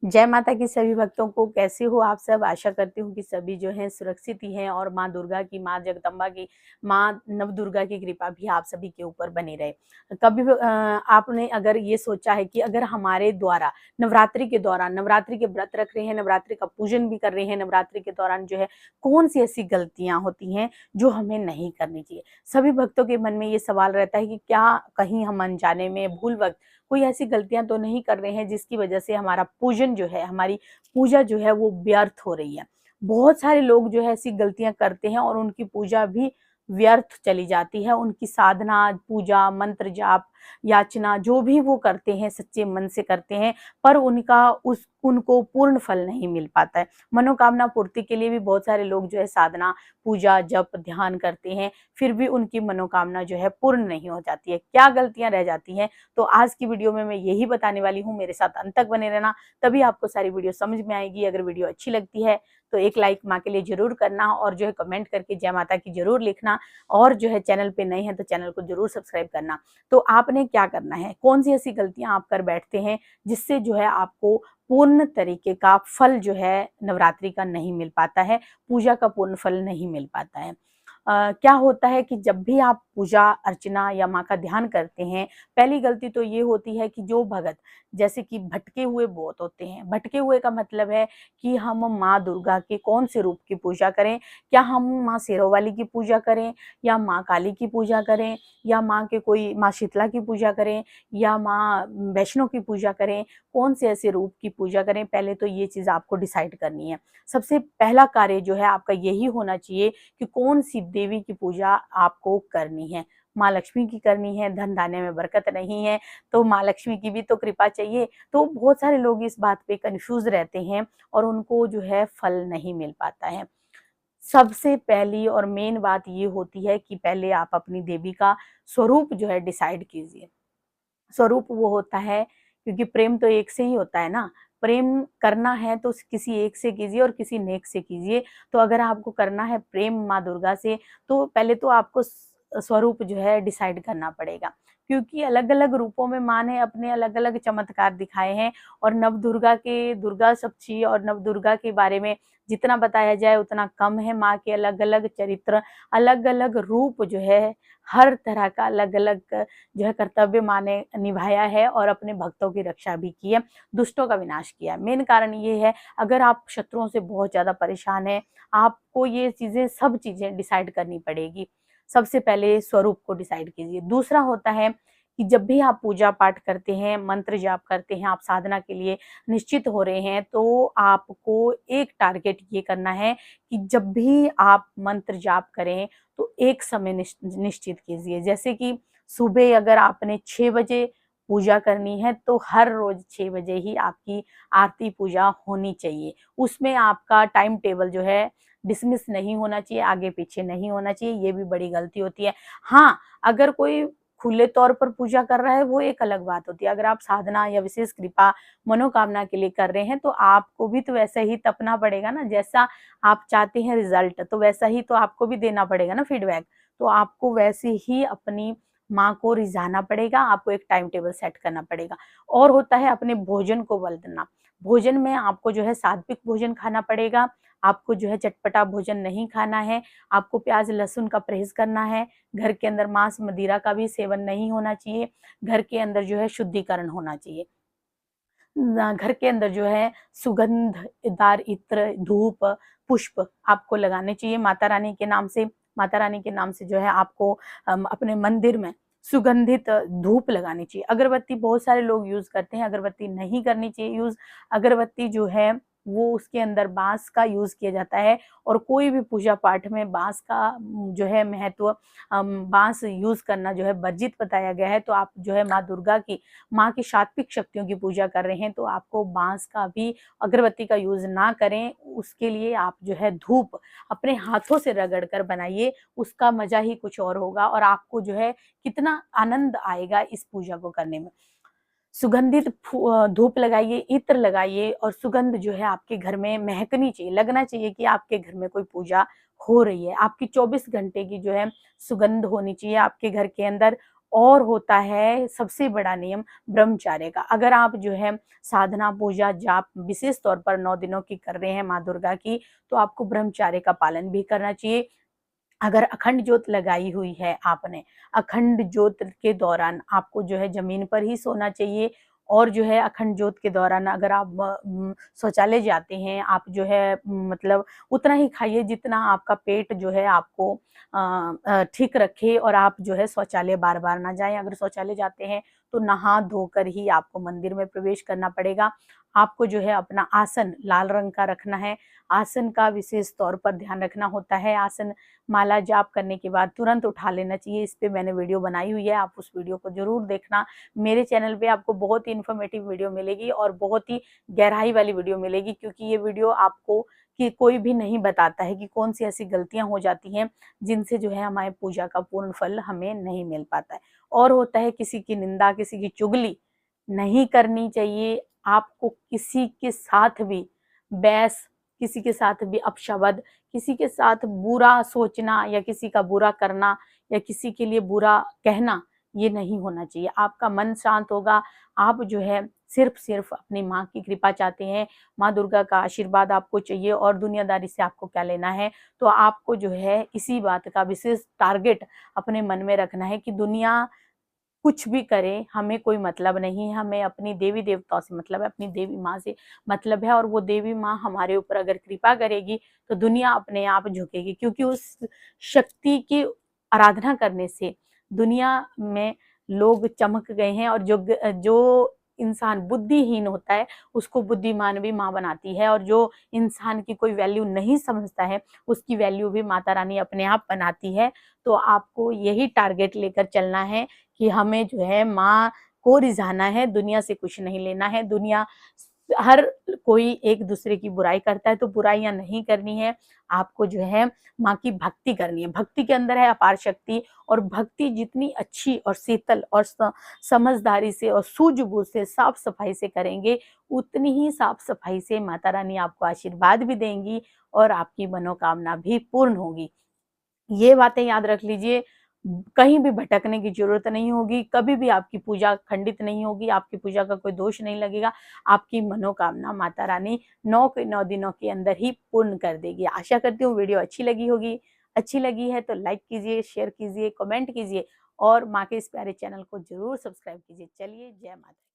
जय माता की सभी भक्तों को। कैसे हो आप सब? आशा करती हूँ कि सभी जो हैं सुरक्षित ही हैं और माँ दुर्गा की, माँ जगदम्बा की, माँ नवदुर्गा की कृपा भी आप सभी के ऊपर बनी रहे। कभी भी आपने अगर ये सोचा है कि अगर हमारे द्वारा नवरात्रि के दौरान नवरात्रि के व्रत रख रहे हैं, नवरात्रि का पूजन भी कर रहे हैं, नवरात्रि के दौरान जो है कौन सी ऐसी गलतियां होती हैं जो हमें नहीं करनी चाहिए? सभी भक्तों के मन में ये सवाल रहता है कि क्या कहीं हम अनजाने में भूल वक्त कोई ऐसी गलतियां तो नहीं कर रहे हैं जिसकी वजह से हमारा पूजन जो है, हमारी पूजा जो है वो व्यर्थ हो रही है। बहुत सारे लोग जो है ऐसी गलतियां करते हैं और उनकी पूजा भी व्यर्थ चली जाती है। उनकी साधना, पूजा, मंत्र जाप, याचना जो भी वो करते हैं सच्चे मन से करते हैं, पर उनको पूर्ण फल नहीं मिल पाता है। मनोकामना पूर्ति के लिए भी बहुत सारे लोग जो है साधना, पूजा, जप, ध्यान करते हैं, फिर भी उनकी मनोकामना जो है पूर्ण नहीं हो जाती है। क्या गलतियां रह जाती हैं? तो आज की वीडियो में मैं यही बताने वाली हूँ। मेरे साथ अंत तक बने रहना, तभी आपको सारी वीडियो समझ में आएगी। अगर वीडियो अच्छी लगती है तो एक लाइक माँ के लिए जरूर करना और जो है कमेंट करके जय माता की जरूर लिखना, और जो है चैनल पे नए हैं तो चैनल को जरूर सब्सक्राइब करना। तो आपने क्या करना है, कौन सी ऐसी गलतियां आप कर बैठते हैं जिससे जो है आपको पूर्ण तरीके का फल जो है नवरात्रि का नहीं मिल पाता है, पूजा का पूर्ण फल नहीं मिल पाता है। क्या होता है कि जब भी आप पूजा अर्चना या माँ का ध्यान करते हैं, पहली गलती तो ये होती है कि जो भगत, जैसे कि भटके हुए बहुत होते हैं। भटके हुए का मतलब है कि हम माँ दुर्गा के कौन से रूप की पूजा करें? क्या हम माँ शेरों वाली की पूजा करें, या माँ काली की पूजा करें, या माँ के कोई माँ शीतला की पूजा करें, या माँ वैष्णो की पूजा करें? कौन से ऐसे रूप की पूजा करें? पहले तो ये चीज़ आपको डिसाइड करनी है। सबसे पहला कार्य जो है आपका यही होना चाहिए कि कौन सी देवी की पूजा आपको करनी है। माँ लक्ष्मी की करनी है, धन धान्य में बरकत नहीं है तो माँ लक्ष्मी की भी तो कृपा चाहिए। तो बहुत सारे लोग इस बात पे कंफ्यूज रहते हैं और उनको जो है फल नहीं मिल पाता है। सबसे पहली और मेन बात ये होती है कि पहले आप अपनी देवी का स्वरूप जो है डिसाइड कीजिए। स्वरूप वो होता है, क्योंकि प्रेम तो एक से ही होता है ना। प्रेम करना है तो किसी एक से कीजिए और किसी नेक से कीजिए। तो अगर आपको करना है प्रेम माँ दुर्गा से, तो पहले तो आपको स्वरूप जो है डिसाइड करना पड़ेगा, क्योंकि अलग अलग रूपों में माँ ने अपने अलग अलग चमत्कार दिखाए हैं। और नवदुर्गा के, दुर्गा सप्तशी और नवदुर्गा के बारे में जितना बताया जाए उतना कम है। माँ के अलग अलग चरित्र, अलग अलग रूप जो है, हर तरह का अलग अलग जो है कर्तव्य माँ ने निभाया है और अपने भक्तों की रक्षा भी की है, दुष्टों का विनाश किया। मेन कारण ये है, अगर आप शत्रुओं से बहुत ज्यादा परेशान हैं, आपको ये चीजें, सब चीजें डिसाइड करनी पड़ेगी। सबसे पहले स्वरूप को डिसाइड कीजिए। दूसरा होता है कि जब भी आप पूजा पाठ करते हैं, मंत्र जाप करते हैं, आप साधना के लिए निश्चित हो रहे हैं, तो आपको एक टारगेट ये करना है कि जब भी आप मंत्र जाप करें तो एक समय निश्चित कीजिए। जैसे कि सुबह अगर आपने 6 बजे पूजा करनी है तो हर रोज 6 बजे ही आपकी आरती पूजा होनी चाहिए। उसमें आपका टाइम टेबल जो है डिसमिस नहीं होना चाहिए, आगे पीछे नहीं होना चाहिए। ये भी बड़ी गलती होती है। हाँ, अगर कोई खुले तौर पर पूजा कर रहा है वो एक अलग बात होती है। अगर आप साधना या विशेष कृपा मनोकामना के लिए कर रहे हैं तो आपको भी तो वैसे ही तपना पड़ेगा ना। जैसा आप चाहते हैं रिजल्ट, तो वैसा ही तो आपको भी देना पड़ेगा ना फीडबैक। तो आपको वैसे ही अपनी माँ को रिझाना पड़ेगा, आपको एक टाइम टेबल सेट करना पड़ेगा। और होता है अपने भोजन को बदलना। भोजन में आपको जो है सात्विक भोजन खाना पड़ेगा, आपको जो है चटपटा भोजन नहीं खाना है, आपको प्याज लहसुन का परहेज करना है, घर के अंदर मांस मदिरा का भी सेवन नहीं होना चाहिए, घर के अंदर जो है शुद्धिकरण होना चाहिए। घर के अंदर जो है सुगंधदार इत्र, धूप, पुष्प आपको लगाने चाहिए माता रानी के नाम से। माता रानी के नाम से जो है आपको अपने मंदिर में सुगंधित धूप लगानी चाहिए। अगरबत्ती बहुत सारे लोग यूज करते हैं, अगरबत्ती नहीं करनी चाहिए यूज। अगरबत्ती जो है वो उसके अंदर बांस का यूज किया जाता है, और कोई भी पूजा पाठ में बांस का जो है महत्व, बांस यूज करना जो है वर्जित बताया गया है। तो आप जो है माँ दुर्गा की, माँ की सात्विक शक्तियों की पूजा कर रहे हैं तो आपको बांस का भी, अगरबत्ती का यूज ना करें। उसके लिए आप जो है धूप अपने हाथों से रगड़ कर बनाइए, उसका मजा ही कुछ और होगा और आपको जो है कितना आनंद आएगा इस पूजा को करने में। सुगंधित धूप लगाइए, इत्र लगाइए, और सुगंध जो है आपके घर में महकनी चाहिए, लगना चाहिए कि आपके घर में कोई पूजा हो रही है। आपकी 24 घंटे की जो है सुगंध होनी चाहिए आपके घर के अंदर। और होता है सबसे बड़ा नियम ब्रह्मचर्य का। अगर आप जो है साधना, पूजा, जाप विशेष तौर पर 9 दिनों की कर रहे हैं माँ दुर्गा की, तो आपको ब्रह्मचर्य का पालन भी करना चाहिए। अगर अखंड ज्योत लगाई हुई है आपने, अखंड ज्योत के दौरान आपको जो है ज़मीन पर ही सोना चाहिए। और जो है अखंड ज्योत के दौरान अगर आप शौचालय जाते हैं, आप जो है मतलब उतना ही खाइए जितना आपका पेट जो है आपको ठीक रखे, और आप जो है शौचालय बार-बार ना जाएँ। अगर शौचालय जाते हैं तो नहा धोकर ही आपको मंदिर में प्रवेश करना पड़ेगा। आपको जो है अपना आसन लाल रंग का रखना है। आसन का विशेष तौर पर ध्यान रखना होता है। आसन माला जाप करने के बाद तुरंत उठा लेना चाहिए। इस पे मैंने वीडियो बनाई हुई है, आप उस वीडियो को ज़रूर देखना। मेरे चैनल पे आपको बहुत ही इन्फॉर्मेटिव वीडियो मिलेगी और बहुत ही गहराई वाली वीडियो मिलेगी, क्योंकि ये वीडियो आपको कि कोई भी नहीं बताता है कि कौन सी ऐसी गलतियाँ हो जाती हैं जिनसे जो है हमारे पूजा का पूर्ण फल हमें नहीं मिल पाता है। और होता है किसी की निंदा, किसी की चुगली नहीं करनी चाहिए। आपको किसी के साथ भी बहस, किसी के साथ भी अपशब्द, किसी के साथ बुरा सोचना या किसी का बुरा करना या किसी के लिए बुरा कहना, ये नहीं होना चाहिए। आपका मन शांत होगा, आप जो है सिर्फ़ अपनी माँ की कृपा चाहते हैं, माँ दुर्गा का आशीर्वाद आपको चाहिए और दुनियादारी से आपको क्या लेना है। तो आपको जो है इसी बात का विशेष टारगेट अपने मन में रखना है कि दुनिया कुछ भी करे, हमें कोई मतलब नहीं है, हमें अपनी देवी-देवताओं से मतलब है, अपनी देवी माँ से मतलब है, और वो देवी माँ हमारे ऊपर अगर कृपा करेगी, तो दुनिया अपने आप झुकेगी, क्योंकि उस शक्ति की आराधना करने से दुनिया में लोग चमक गए हैं, और जो इंसान बुद्धिहीन होता है, उसको बुद्धिमान भी माँ बनाती है, और जो इंसान की कोई वैल्यू नहीं समझता है, उसकी वैल्यू भी माता रानी अपने आप बनाती है। तो आपको यही टारगेट लेकर चलना है कि हमें जो है माँ को रिझाना है, दुनिया से कुछ नहीं लेना है। दुनिया हर कोई एक दूसरे की बुराई करता है, तो बुराइयाँ नहीं करनी है। आपको जो है माँ की भक्ति करनी है। भक्ति के अंदर है अपार शक्ति, और भक्ति जितनी अच्छी और शीतल और समझदारी से और सूझबूझ से, साफ-सफाई से करेंगे, उतनी ही साफ-सफाई से माता रानी आपको आशीर्वाद भी देंगी और आपकी मनोकामना भी पूर्ण होगी। ये बातें याद रख लीजिए, कहीं भी भटकने की ज़रूरत नहीं होगी, कभी भी आपकी पूजा खंडित नहीं होगी, आपकी पूजा का कोई दोष नहीं लगेगा, आपकी मनोकामना माता रानी 9 के 9 दिनों के अंदर ही पूर्ण कर देगी। आशा करती हूँ वीडियो अच्छी लगी होगी, अच्छी लगी है तो लाइक कीजिए, शेयर कीजिए, कमेंट कीजिए और माँ के इस प्यारे चैनल को ज़रूर सब्सक्राइब कीजिए। चलिए, जय माता दी।